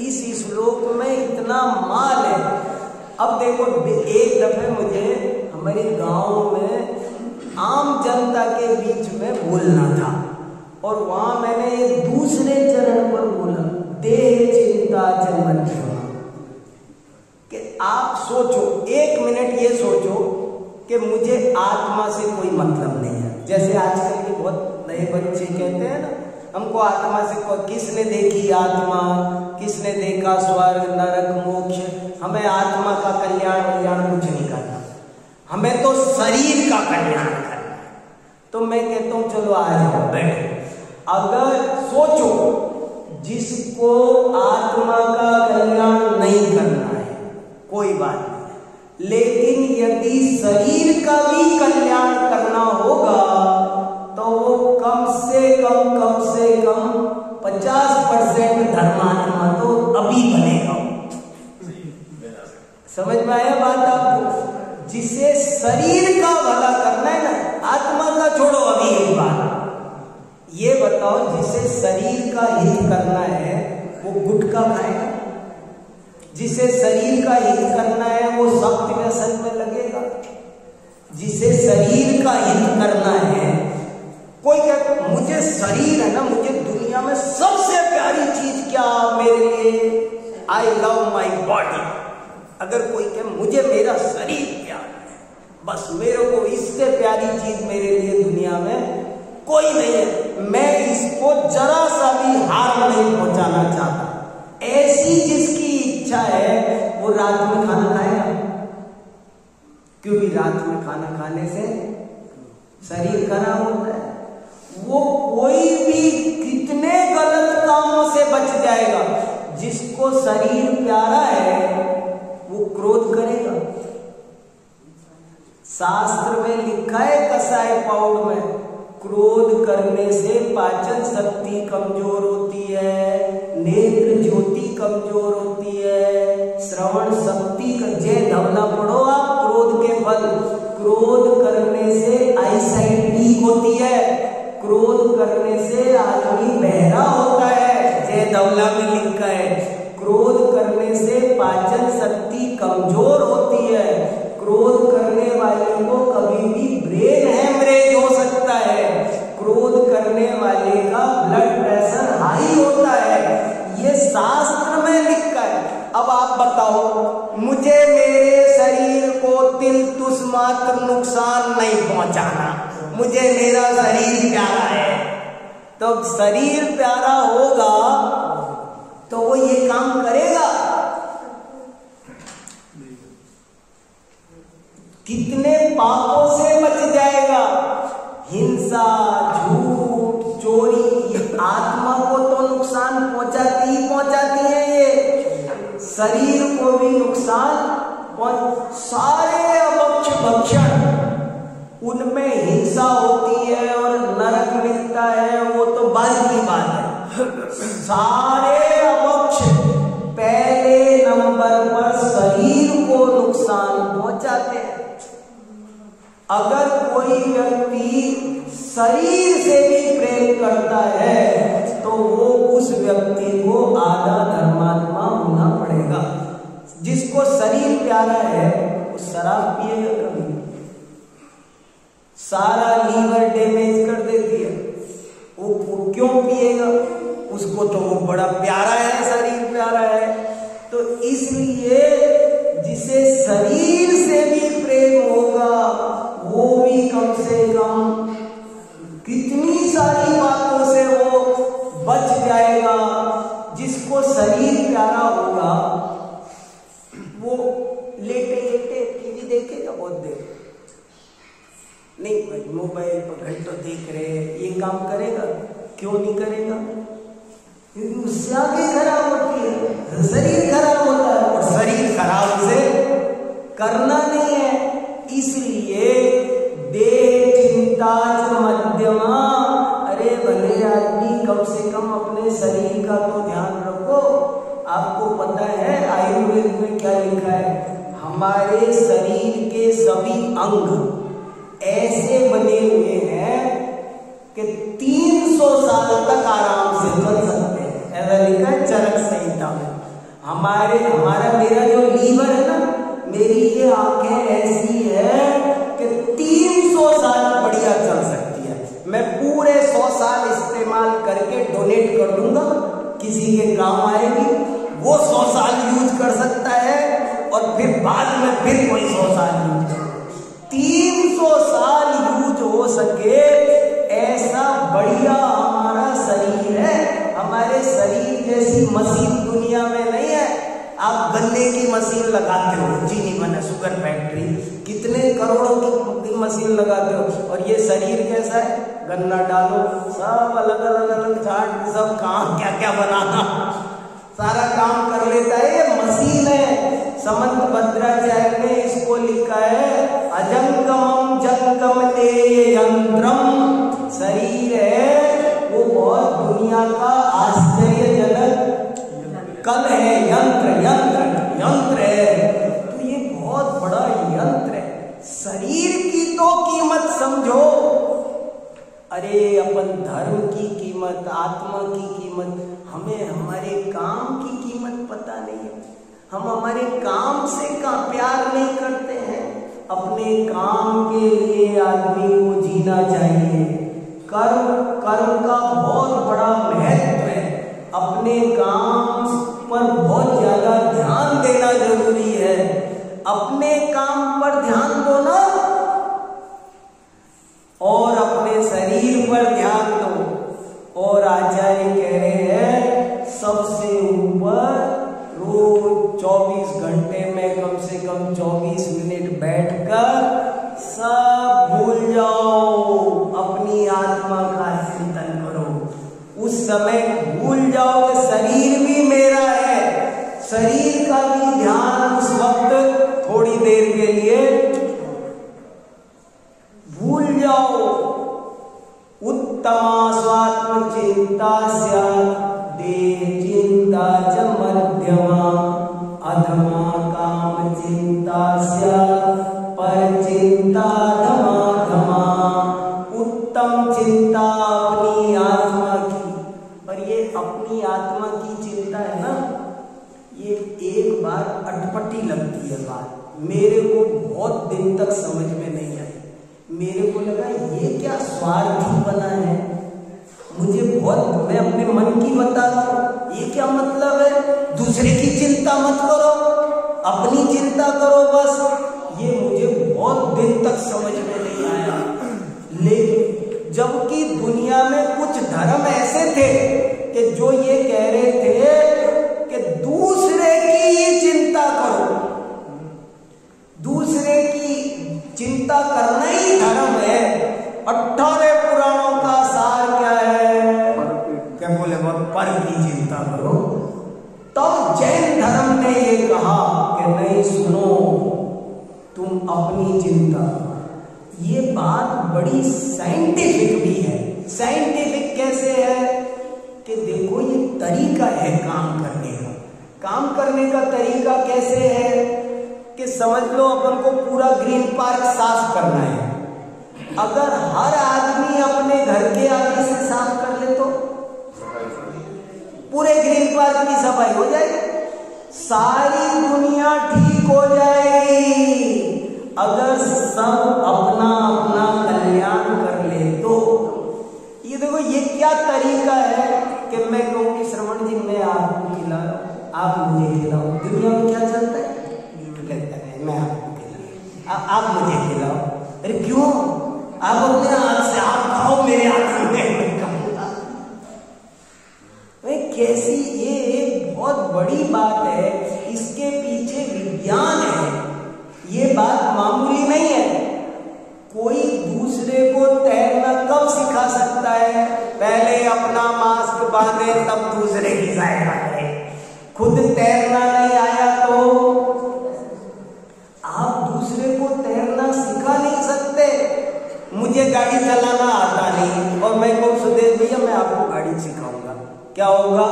इस श्लोक में इतना माल है। अब देखो, एक दफे मुझे हमारे गांव में आम जनता के बीच में बोलना था और वहां मैंने दूसरे चरण पर बोला, देह चिंता च मध्यमा। कि आप सोचो, 1 मिनट ये सोचो कि मुझे आत्मा से कोई मतलब नहीं है। जैसे आजकल के बहुत नए बच्चे कहते हैं ना, हमको आत्मा से कोई, किसने देखी आत्मा, किसने देखा स्वर्ग नरक मोक्ष, हमें आत्मा का कल्याण कुछ नहीं करना, हमें तो शरीर का कल्याण करना है। तो मैं कहता हूं चलो आ जाओ, बैठो। अगर सोचो, जिसको आत्मा का कल्याण नहीं करना है कोई बात नहीं, लेकिन यदि शरीर का भी कल्याण करना होगा तो वो कम से कम 50% धर्मात्मा तो अभी बनेगा। समझ में आया बात आपको? जिसे शरीर का भला करना है ना, आत्मा का छोड़ो अभी एक बात ये बताओ, जिसे शरीर का हित करना है वो गुटखा खाएगा? जिसे शरीर का हित करना है वो सत्य व्यसन में लगेगा? जिसे शरीर का हित करना है, कोई कहता मुझे शरीर है ना, मुझे दुनिया में सबसे प्यारी चीज क्या मेरे लिए, आई लव माई बॉडी। अगर कोई कहे मुझे मेरा शरीर प्यारा है, बस मेरे को इससे प्यारी चीज मेरे लिए दुनिया में कोई नहीं है, मैं इसको जरा सा भी हार्म नहीं पहुंचाना चाहता, ऐसी जिसकी इच्छा है वो रात में खाना खाएगा। क्योंकि रात में खाना खाने से शरीर खराब होता है। वो कोई भी कितने गलत कामों से बच जाएगा। जिसको शरीर प्यारा है वो क्रोध करेगा। शास्त्र में लिखा है कसाय पाउड में, क्रोध करने से पाचन शक्ति कमजोर होती है, नेत्र ज्योति कमजोर होती है, श्रवण शक्ति जय धवला पढ़ो आप, क्रोध के फल। क्रोध करने से आईसाइट वीक होती है, क्रोध करने से आदमी बहरा होता है, जय धवला में लिखा है। क्रोध करने से पाचन शक्ति कमजोर होती है, क्रोध करने वाले को कभी भी ब्रेन हेमरेज हो सकता है, क्रोध करने वाले का ब्लड प्रेशर हाई होता है। ये शास्त्र में लिखा है। अब आप बताओ, मुझे मेरे शरीर को तिल तुस मात्र नुकसान नहीं पहुंचाना, मुझे मेरा शरीर प्यारा है। तो शरीर प्यारा होगा तो वो ये काम करेगा। कितने पापों से बच जाएगा, हिंसा, झूठ, चोरी। आत्मा को तो नुकसान शरीर को भी नुकसान सारे अभक्ष भक्षण उनमें हिंसा होती है और नरक मिलता है, वो तो बाद की बात है। सारे अभक्ष पहले नंबर पर शरीर को नुकसान पहुंचाते हैं। अगर कोई व्यक्ति शरीर से भी प्रेम करता है तो वो उस व्यक्ति को आधा धर्मात्मा होना पड़ेगा। जिसको शरीर प्यारा है वो शराब पिएगा कभी, सारा लीवर डैमेज कर देती है, वो क्यों पिएगा? उसको तो वो बड़ा प्यारा है, शरीर प्यारा है। तो इसलिए जिसे शरीर से भी प्रेम होगा वो भी कम से कम कितनी सारी बातों से वो बच जाएगा। जिसको शरीर प्यारा होगा वो लेटे लेटे टीवी देखेगा, बहुत देर नहीं भाई, मोबाइल पर घंटों देख रहे हैं, ये काम करेगा? क्यों नहीं करेगा? क्योंकि उससे आगे खराब होती है, शरीर खराब होता है और शरीर खराब से करना नहीं है। इसलिए देह चिंता मध्यमा, अरे भले आदमी कम से कम अपने शरीर का तो ध्यान रखो। आपको पता है आयुर्वेद में क्या लिखा है? हमारे शरीर के सभी अंग ऐसे बने हुए हैं कि 300 साल तक आराम से चल सकते हैं, ऐसा लिखा है चरक संहिता में। मेरा जो लीवर है ना, मेरी ये आंखें ऐसी है कि 300 साल बढ़िया चल सकती है। मैं पूरे 100 साल इस्तेमाल करके डोनेट कर दूंगा, किसी के काम आएगी, वो 100 साल यूज कर सकता है और फिर बाद में फिर कोई 100 साल यूज कर, 300 साल यूज हो सके ऐसा बढ़िया हमारा शरीर है। हमारे शरीर जैसी मशीन दुनिया में नहीं है। आप गन्ने की मशीन लगाते हो, चीनी बना शुगर फैक्ट्री, कितने करोड़ों की मशीन लगाते हो, और ये शरीर कैसा है? गन्ना डालो, सब अलग अलग झाड़, सब काम क्या क्या बनाना, सारा काम कर लेता है, ये मशीन है। समंत भद्राचार्य ने इसको लिखा है अजंगमम जंगम ते यंत्रम। शरीर है वो बहुत दुनिया का आश्चर्यजनक कल है, यंत्र यंत्र यंत्र है। तो ये बहुत बड़ा यंत्र है। शरीर की तो कीमत समझो, अरे अपन धर्म की कीमत, आत्मा की कीमत, हमें हमारे काम की कीमत पता नहीं है। हम हमारे काम से का प्यार नहीं करते हैं। अपने काम के लिए आदमी को जीना चाहिए। कर्म का बहुत बड़ा महत्व है। अपने काम पर बहुत ज्यादा ध्यान देना जरूरी है। अपने काम पर ध्यान दो ना, और अपने शरीर पर ध्यान दो। और आचार्य कह रहे हैं सबसे ऊपर रोज 24 घंटे में कम से कम 24 मिनट बैठकर सब भूल जाओ, अपनी आत्मा का चिंतन करो। उस समय भूल जाओ कि शरीर भी मेरा है। शरीर का भी ध्यान उस वक्त थोड़ी देर के लिए भूल जाओ। उत्तमा स्वात्म चिंता देह चिंता च मध्यमा, अधमा काम चिंता पर चिंता धमा धमा। उत्तम चिंता अपनी आत्मा की, और ये अपनी आत्मा की चिंता है ना, ये एक बार अटपटी लगती है बात। मेरे को बहुत दिन तक समझ में नहीं आई। मेरे को लगा ये क्या स्वार्थी बना है, मुझे बहुत, मैं अपने मन की बता रहा हूं, ये क्या मतलब है? दूसरे की चिंता मत करो, अपनी चिंता करो बस। ये मुझे बहुत दिन तक समझ में नहीं आया। लेकिन जबकि दुनिया में कुछ धर्म ऐसे थे कि जो ये कह रहे थे कि दूसरे की ही चिंता करो, दूसरे की चिंता करना ही धर्म है। 18 पुराणों का सार क्या है? क्या बोले? पर की चिंता करो। तब जैन धर्म ने ये बात बड़ी साइंटिफिक भी है। साइंटिफिक कैसे है कि देखो ये तरीका है काम करने का। काम करने का तरीका कैसे है कि समझ लो अपन को पूरा ग्रीन पार्क साफ करना है। अगर हर आदमी अपने घर के आगे से साफ कर ले तो पूरे ग्रीन पार्क की सफाई हो जाएगी, सारी दुनिया ठीक हो जाएगी। अगर सब अपना अपना कल्याण कर ले तो ये देखो ये क्या तरीका है कि मैं कहूँ कि श्रवण जी मैं आपको खिलाऊं, आप मुझे खिलाओ। दुनिया में क्या चलता है, मैं आपको खिलाऊं, आप मुझे खिलाओ। अरे क्यों, आप अपने हाथ से आप खाओ, मेरे हाथ में खाऊंगा। कैसी ये एक बहुत बड़ी बात है, इसके पीछे विज्ञान है। ये बात मामूली नहीं है। कोई दूसरे को तैरना कब सिखा सकता है, पहले अपना मास्क बांधे तब दूसरे की सहायता करे। खुद तैरना नहीं आया तो आप दूसरे को तैरना सिखा नहीं सकते। मुझे गाड़ी चलाना आता नहीं और मैं कहूँ सुदेश भैया मैं आपको गाड़ी सिखाऊंगा, क्या होगा,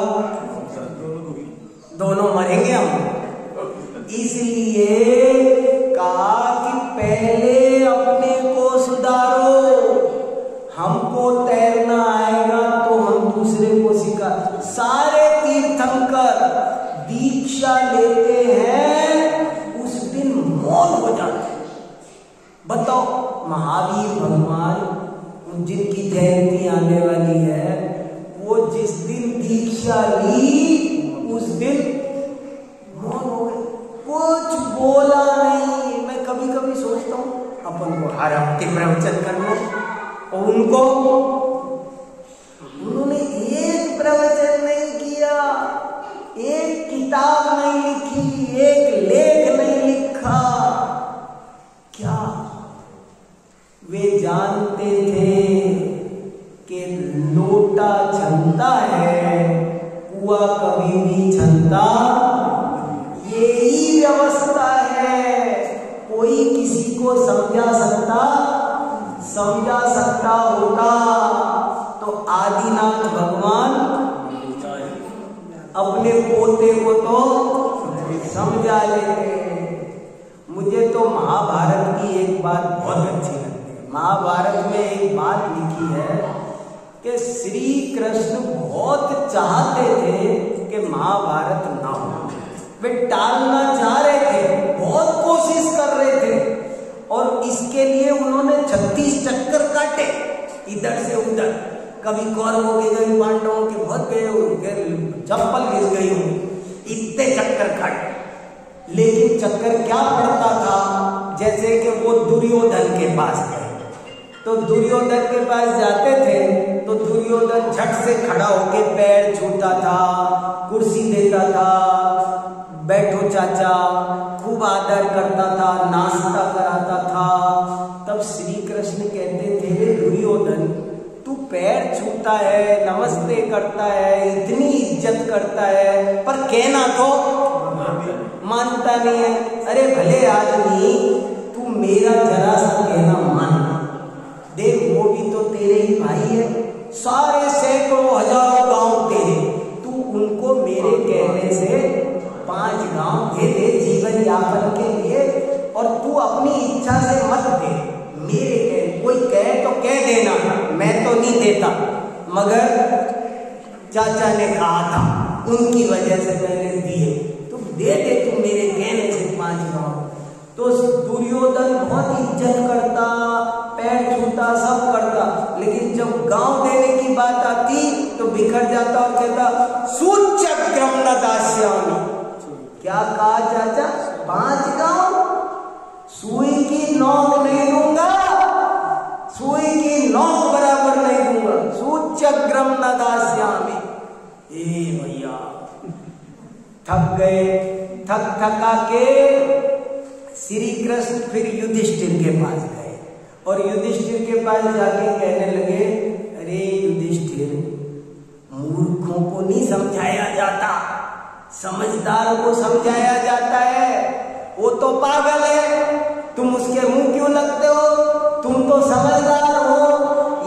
दोनों मरेंगे हम। इसलिए कहा कि पहले अपने को सुधारो। हमको तैरना आएगा तो हम दूसरे को सिखा। सारे तीर्थंकर दीक्षा लेते हैं, उस दिन मौन हो जाते। बताओ महावीर भगवान जिनकी जयंती आने वाली है, वो जिस दिन दीक्षा ली उस दिन मौन हो गए, कुछ बोला नहीं। मैं कभी कभी सोचता हूँ अपन को हर हफ्ते प्रवचन करना और उन्होंने एक प्रवचन नहीं किया, एक किताब नहीं लिखी, एक लेख नहीं लिखा। क्या वे जानते थे कि लोटा क्षमता है, कुआं कभी भी क्षमता, यही व्यवस्था है। कोई किसी को समझा सकता होता तो आदिनाथ भगवान अपने पोते को तो समझा लेते। मुझे तो महाभारत की एक बात बहुत अच्छी लगती है। महाभारत में एक बात लिखी है कि श्री कृष्ण बहुत चाहते थे कि महाभारत ना हो, वे टालना चाह रहे थे, बहुत कोशिश कर रहे थे और इसके लिए उन्होंने 36 चक्कर काटे इधर से उधर। कभी कौरवों के गए, पांडवों के बहुत गए, चप्पल घिस गई हो, इतने चक्कर काटे। लेकिन चक्कर क्या पड़ता था, जैसे कि वो दुर्योधन के पास गए तो दुर्योधन के पास जाते थे तो दुर्योधन झट से खड़ा होके पैर छूता था, कुर्सी देता था, बैठो चाचा, खूब आदर करता था, नाश्ता कराता था। तब श्री कृष्ण कहते थे दुर्योधन तू पैर छूता है, नमस्ते करता है, इतनी इज्जत करता है, पर कहना तो मानता नहीं है। अरे भले आदमी तू मेरा जरा सा कहना मान, देख वो भी तो तेरे ही भाई है, सारे सैकड़ों हजारों गांव तेरे, तू उनको मेरे कहने से 5 गांव दे दे जीवन यापन के लिए, और तू अपनी इच्छा से मत दे, मेरे कह, कोई कहे तो कह देना, मैं तो नहीं देता, मगर चाचा ने कहा था उनकी वजह से मैंने दिए, तू दे दे, तू मेरे कहने से 5 गांव। तो दुर्योधन बहुत इज्जत करता, पैर छूता, सब करता, लेकिन जब गांव देने की बात आती तो बिखर जाता और कहता सूच्यग्रम न दास्यामि। क्या कहा चाचा, 5 गांव, सुई की नोक नहीं दूंगा, सुई की नोक बराबर नहीं दूंगा, सूच्यग्रम न दास्यामि। ए भैया थक गए, थका के श्री कृष्ण फिर युधिष्ठिर के पास गए और युधिष्ठिर के पास जाके कहने लगे, अरे युधिष्ठिर, मूर्खों को नहीं समझाया जाता, समझदार को समझाया जाता है। वो तो पागल है, तुम उसके मुंह क्यों लगते हो? तुम तो समझदार हो,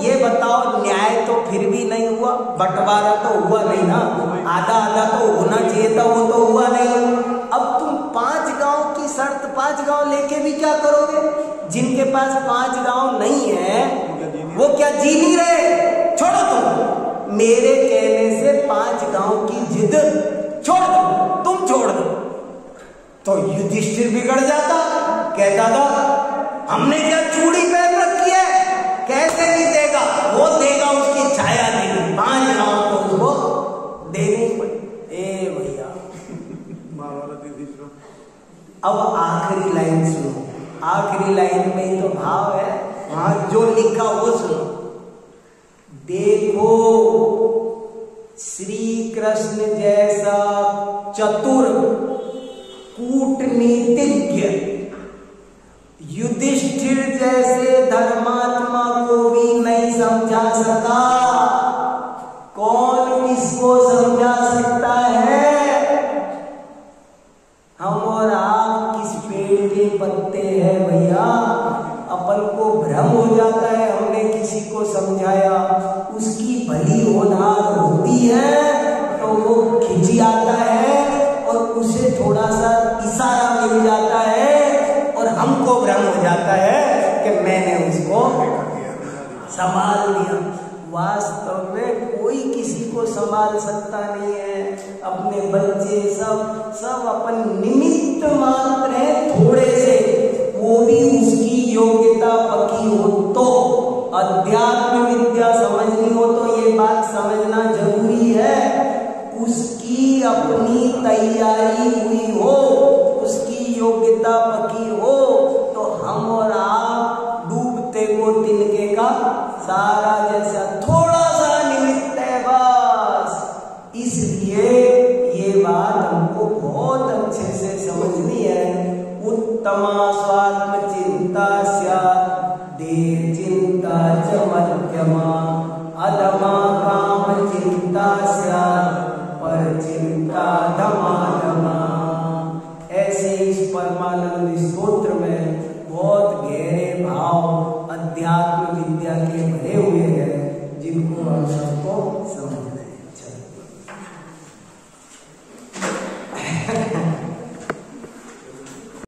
ये बताओ न्याय तो फिर भी नहीं हुआ, बंटवारा तो हुआ नहीं ना, आधा आधा तो होना चाहिए था, वो तो हुआ नहीं। अब तुम 5 गांव की शर्त, 5 गांव लेके भी क्या करोगे? जिनके पास 5 गांव नहीं है वो क्या जी नहीं रहे? छोड़ो मेरे कहने से 5 गांव की जिद छोड़ दो, तुम छोड़ दो। तो युधिष्ठिर बिगड़ जाता, कहता था हमने क्या चूड़ी पहन रखी है, कैसे नहीं देगा, वो देगा, उसकी छाया देगी, 5 गांव तो उसको देनी पड़ी। ए भैया अब आखिरी लाइन सुनो, आखिरी लाइन में ही तो भाव है, वहां जो लिखा वो सुनो। देखो श्री कृष्ण जैसा चतुर कूटनीतिज्ञ युधिष्ठिर जैसे धर्मात्मा को भी नहीं समझा सका, कौन किसको समझा सकता है? हम और आप किस पेड़ के पत्ते हैं भैया? अपन को भ्रम हो जाता है, हमने किसी को समझाया, उसकी भली होनहार होती है तो वो खिंची आता है और उसे थोड़ा सा इशारा मिल जाता है और हमको भ्रम हो जाता है कि मैंने उसको संभाल लिया। वास्तव में कोई किसी को संभाल सकता नहीं है, अपने बच्चे सब अपन निमित्त मात्र हैं थोड़े से, वो भी उसकी योग्यता पकी हो तो। अध्यात्म विद्या समझनी हो तो ये बात समझना जरूरी है, उसकी अपनी तैयारी हुई हो, उसकी योग्यता पकी हो, तो हम और आप डूबते को तिनके का सारा जैसा